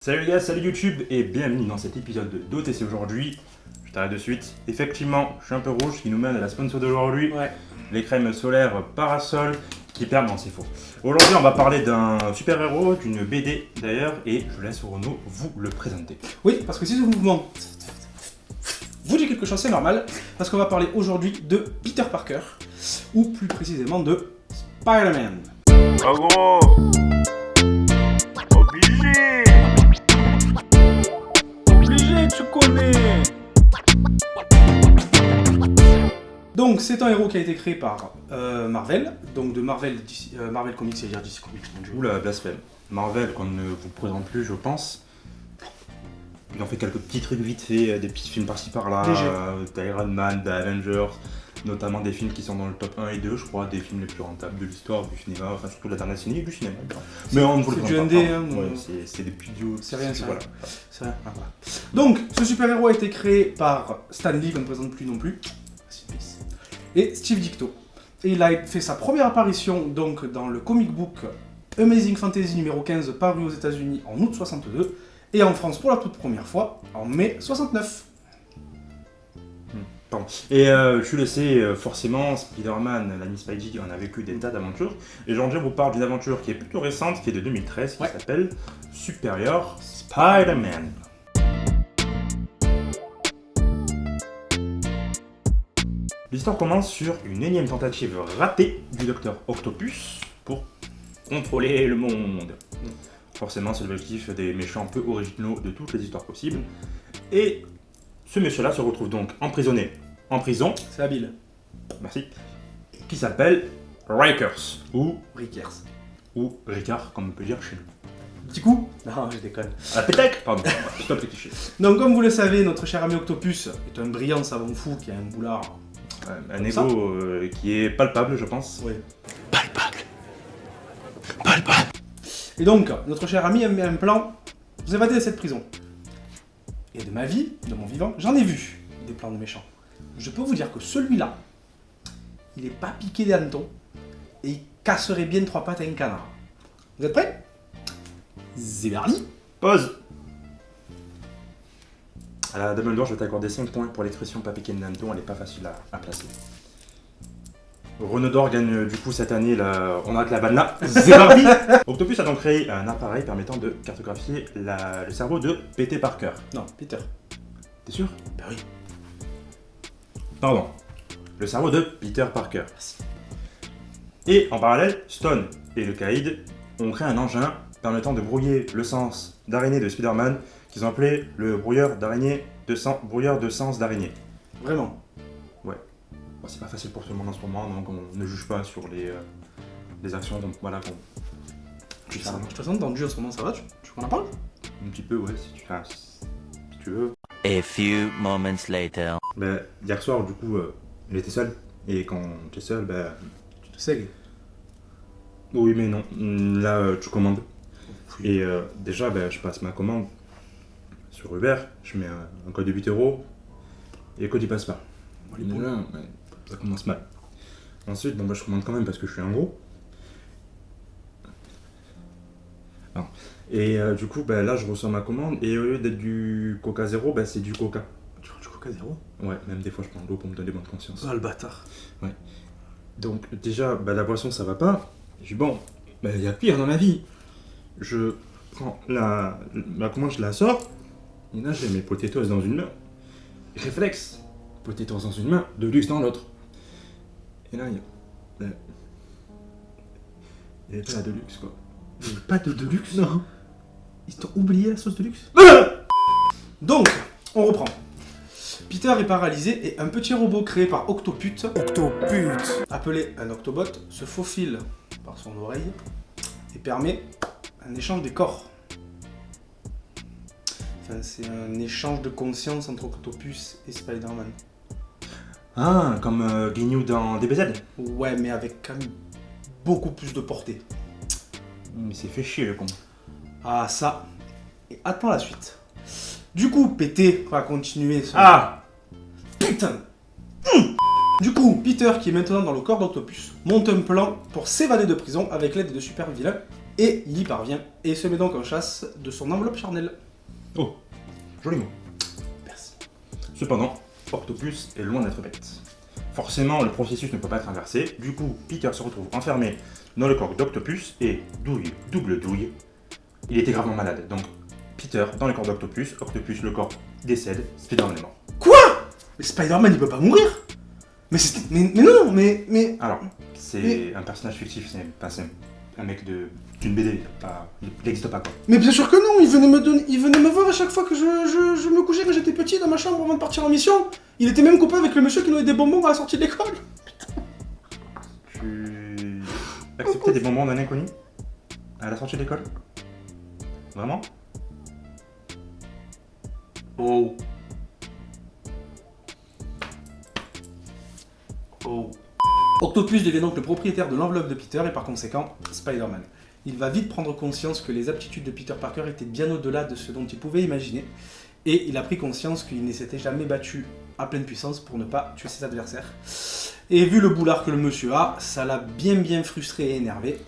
Salut les gars, salut YouTube et bienvenue dans cet épisode d'OTC aujourd'hui. Je t'arrête de suite. Effectivement, je suis un peu rouge, ce qui nous mène à la sponsor d'aujourd'hui. Ouais. Les crèmes solaires Parasol qui perdent, non c'est faux. Aujourd'hui on va parler d'un super-héros, d'une BD d'ailleurs, et je laisse Renaud vous le présenter. Oui, parce que si ce mouvement vous dit quelque chose, c'est normal, parce qu'on va parler aujourd'hui de Peter Parker, ou plus précisément de Spider-Man. Oh gros, obligé, tu connais. Donc c'est un héros qui a été créé par Marvel, donc de Marvel Comics, c'est-à-dire DC Comics. Oula, blasphème. Marvel qu'on ne vous présente plus je pense. Ils ont fait quelques petits trucs vite fait, des petits films par-ci par-là, d'Iron Man, d'Avengers, notamment des films qui sont dans le top 1 et 2, je crois, des films les plus rentables de l'histoire du cinéma, enfin surtout la dernière ciné et du cinéma. Mais on ne vous le C'est présente du pas. ND, hein, Ouais, c'est des studios. C'est rien, c'est voilà. rien. C'est vrai. Ah, voilà. Donc ce super-héros a été créé par Stan Lee, qu'on ne présente plus non plus, et Steve Ditko. Et il a fait sa première apparition donc dans le comic book Amazing Fantasy numéro 15 paru aux États-Unis en août 62 et en France pour la toute première fois en mai 69. Pardon. Et je le sais, forcément, Spider-Man, l'ami Spidey, en a vécu des tas d'aventures. Et aujourd'hui, on vous parle d'une aventure qui est plutôt récente, qui est de 2013, qui s'appelle Superior Spider-Man. L'histoire commence sur une énième tentative ratée du Docteur Octopus pour contrôler le monde. Forcément, c'est l'objectif des méchants peu originaux de toutes les histoires possibles. Et ce monsieur-là se retrouve donc emprisonné en prison, C'est habile. merci, qui s'appelle Rikers, ou Rickers. comme on peut dire chez nous. Petit coup. Non, je déconne. Ah, pétac. Pardon, stop les clichés. Donc comme vous le savez, notre cher ami Octopus est un brillant savant fou qui a un boulard. Un ego qui est palpable, je pense. Oui. Palpable. Et donc, notre cher ami a mis un plan pour vous évader de cette prison. Et de ma vie, de mon vivant, j'en ai vu des plans de méchants. Je peux vous dire que celui-là, il est pas piqué des hannetons et il casserait bien 3 pattes à un canard. Vous êtes prêts? C'est parti. Pause. À la Dumbledore, je vais t'accorder 5 points pour l'expression pas piqué de hanneton, elle est pas facile à placer. Renaud d'Or gagne du coup cette année, on arrête la vanne là, c'est parti. Octopus a donc créé un appareil permettant de cartographier le cerveau de Peter Parker. Non, Peter. T'es sûr? Bah oui. Pardon. Le cerveau de Peter Parker. Merci. Et en parallèle, Stone et le Caïd ont créé un engin permettant de brouiller le sens d'araignée de Spider-Man qu'ils ont appelé le brouilleur de sens d'araignée. Vraiment. Bon, c'est pas facile pour tout le monde en ce moment, donc on ne juge pas sur les actions, donc voilà. Je te présente dans le jeu en ce moment, ça va? Tu qu'on en parle? Un petit peu, ouais, si tu veux. A few moments later. Ben, hier soir, du coup, j'étais seul, et quand t'es seul, ben... Tu te sais. Oui, mais non, là, tu commandes. Et déjà, ben, je passe ma commande sur Uber, je mets un code de 8 €, et le code il passe pas. Déjà, ouais, ça commence mal. Ensuite, bon, bah, je commande quand même parce que je suis un gros. Non. Et du coup, bah, là, je reçois ma commande et au lieu d'être du Coca Zéro, bah, c'est du Coca. Tu veux du Coca Zéro? Ouais, même des fois, je prends de l'eau pour me donner bonne conscience. Ah, le bâtard. Donc, déjà, bah, la boisson, ça va pas. Je dis, bon, bah, il y a pire dans la vie. Je prends ma commande, je la sors. Et là, j'ai mes potatoes dans une main. Réflexe. Potatoes dans une main, de luxe dans l'autre. Et là, il n'y avait pas la de luxe, quoi. Il n'y a pas de Deluxe? Non. Ils t'ont oublié la sauce Deluxe? Donc, on reprend. Peter est paralysé et un petit robot créé par Octopus, appelé un Octobot, se faufile par son oreille et permet un échange des corps. Enfin, c'est un échange de conscience entre Octopus et Spider-Man. Ah, comme Guignou dans DBZ. Ouais, mais avec quand même beaucoup plus de portée. Mais c'est fait chier, le con. Ah, ça. Et attends la suite. Du coup, PT va continuer son... Ah! Putain. Du coup, Peter, qui est maintenant dans le corps d'Octopus, monte un plan pour s'évader de prison avec l'aide de super vilains Et il y parvient et se met donc en chasse de son enveloppe charnelle. Oh, joli mot. Merci. Cependant, Octopus est loin d'être bête. Forcément, le processus ne peut pas être inversé. Du coup, Peter se retrouve enfermé dans le corps d'Octopus et double douille, il était gravement malade. Donc, Peter dans le corps d'Octopus, Octopus, le corps décède, Spider-Man est mort. Quoi? Mais Spider-Man, il peut pas mourir? Mais non, mais... Alors, c'est un personnage fictif, c'est un mec d'une BD, il n'existe pas quoi. Mais bien sûr que non, il venait me voir à chaque fois que je me couchais quand j'étais petit dans ma chambre avant de partir en mission. Il était même copain avec le monsieur qui nous donnait des bonbons à la sortie de l'école. Tu acceptais des bonbons d'un inconnu à la sortie de l'école? Vraiment? Oh. Oh. Octopus devient donc le propriétaire de l'enveloppe de Peter et par conséquent Spider-Man. Il va vite prendre conscience que les aptitudes de Peter Parker étaient bien au-delà de ce dont il pouvait imaginer et il a pris conscience qu'il ne s'était jamais battu à pleine puissance pour ne pas tuer ses adversaires. Et vu le boulard que le monsieur a, ça l'a bien frustré et énervé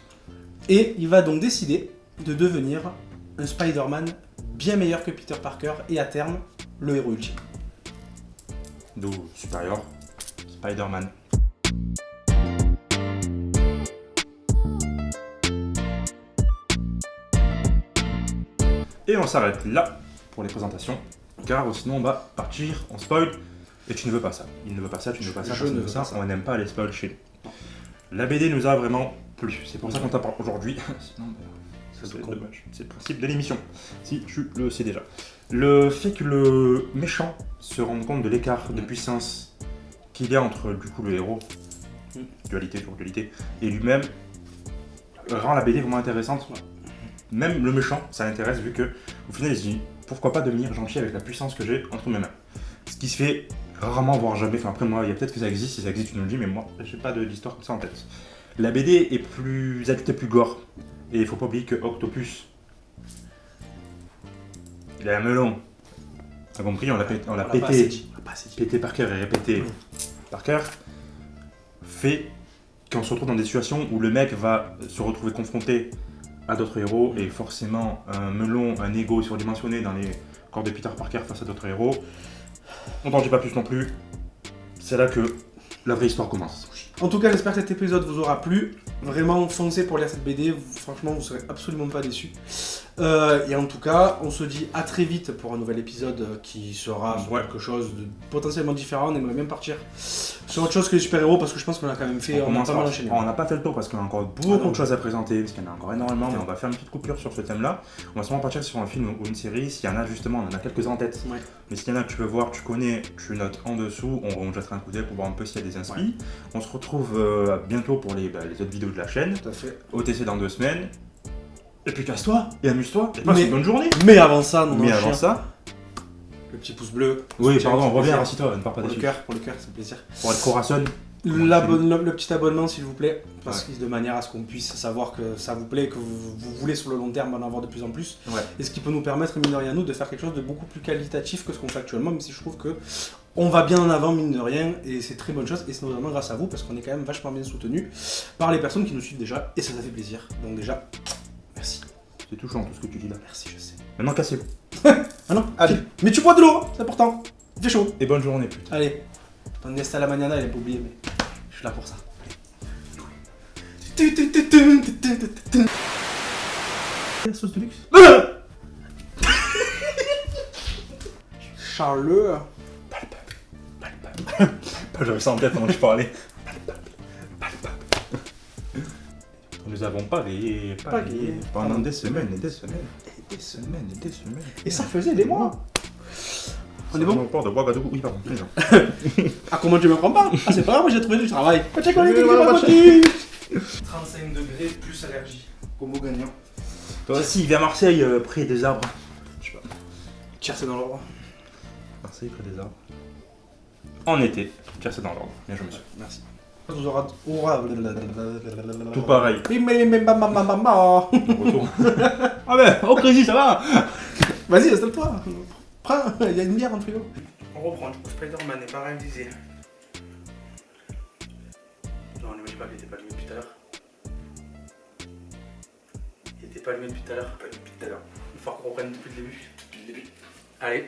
et il va donc décider de devenir un Spider-Man bien meilleur que Peter Parker et à terme le héros ultime. D'où supérieur, Spider-Man. Et on s'arrête là pour les présentations, car sinon on va partir en spoil, et tu ne veux pas ça. Il ne veut pas ça, tu ne veux pas ça, Je personne ne ne veut veux ça, pas ça. on n'aime pas les spoils chez nous. La BD nous a vraiment plu, c'est pour ça qu'on t'en parle aujourd'hui. Sinon, ça serait dommage. C'est le principe de l'émission, si tu le sais déjà. Le fait que le méchant se rende compte de l'écart de puissance qu'il y a entre du coup le héros, dualité, toujours dualité, et lui-même, rend la BD vraiment intéressante. Même le méchant, ça l'intéresse vu que au final il se dit pourquoi pas devenir gentil avec la puissance que j'ai entre mes mains. Ce qui se fait rarement, voire jamais. Enfin après moi, il y a peut-être que ça existe, si ça existe tu nous le dis, mais moi j'ai pas d'histoire comme ça en tête. La BD est plus adulte, plus gore. Et il faut pas oublier que Octopus, il a un melon. T'as compris, on l'a pété. On l'a pas assez dit. Pété Parker et répété Parker fait qu'on se retrouve dans des situations où le mec va se retrouver confronté à d'autres héros et forcément un melon, un ego surdimensionné dans les corps de Peter Parker face à d'autres héros. On t'en dit pas plus non plus. C'est là que la vraie histoire commence. En tout cas, j'espère que cet épisode vous aura plu. Vraiment, foncez pour lire cette BD. Franchement, vous serez absolument pas déçus. Et en tout cas, on se dit à très vite pour un nouvel épisode qui sera sur quelque chose de potentiellement différent. On aimerait bien partir sur autre chose que les super-héros parce que je pense qu'on a quand même fait. On a pas mal enchaîné. On n'a pas fait le tour parce qu'on a encore beaucoup de choses à présenter, parce qu'il y en a encore énormément, mais on va faire une petite coupure sur ce thème-là. On va sûrement partir sur un film ou une série. S'il y en a justement, on en a quelques-uns en tête. Ouais. Mais s'il y en a que tu veux voir, tu connais, tu notes en dessous. On jettera un coup d'œil pour voir un peu s'il y a des inspi. Ouais. On se retrouve bientôt pour les autres vidéos de la chaîne. Tout à fait. OTC dans 2 semaines. Et puis casse-toi et amuse-toi et passe une bonne journée. Mais avant ça, le petit pouce bleu. Oui, pardon, reviens, assis-toi, ne pars pas pour dessus. Pour le cœur, c'est plaisir. Pour être Corazon. Le petit abonnement, s'il vous plaît, parce que de manière à ce qu'on puisse savoir que ça vous plaît, que vous voulez sur le long terme en avoir de plus en plus. Ouais. Et ce qui peut nous permettre, mine de rien, nous, de faire quelque chose de beaucoup plus qualitatif que ce qu'on fait actuellement, même si je trouve que on va bien en avant, mine de rien, et c'est très bonne chose, et c'est notamment grâce à vous, parce qu'on est quand même vachement bien soutenu par les personnes qui nous suivent déjà, et ça fait plaisir. Donc déjà, merci. C'est touchant tout ce que tu dis là. Merci, je sais. Maintenant cassez-vous. Ah non, allez. Mais tu bois de l'eau, c'est important. Il fait chaud. Et bonne journée, putain. Allez, ton Nesta la mañana, il est pas oublié, mais je suis là pour ça. La sauce de luxe. Charles. J'avais ça en tête pendant que je parlais. Nous avons parié pendant des semaines et des semaines. Et des semaines et des semaines. Et ça faisait des mois. On est bon? Port de Ouagadougou. Oui, pardon. Ah, comment tu me prends pas? Ah, c'est pas grave, j'ai trouvé du travail. 35 degrés plus allergie. Combo gagnant. Toi aussi, il vient à Marseille, près des arbres. Je sais pas. Tiercé dans l'ordre. Marseille, près des arbres. En été, tiercé dans l'ordre. Bien joué, monsieur. Merci. Vous aura... Tout pareil. Retour. Ah ben, oh Crazy, ça va. Vas-y, installe-toi. Prends, il y a une bière dans le frigo. On reprend. Spider-Man est paralysé. Non, ne me dis pas qu'il était pas allumé depuis tout à l'heure. Il pas allumé depuis tout à l'heure. Pas depuis tout à l'heure. Il faut qu'on reprenne depuis le début. Depuis le début. Allez,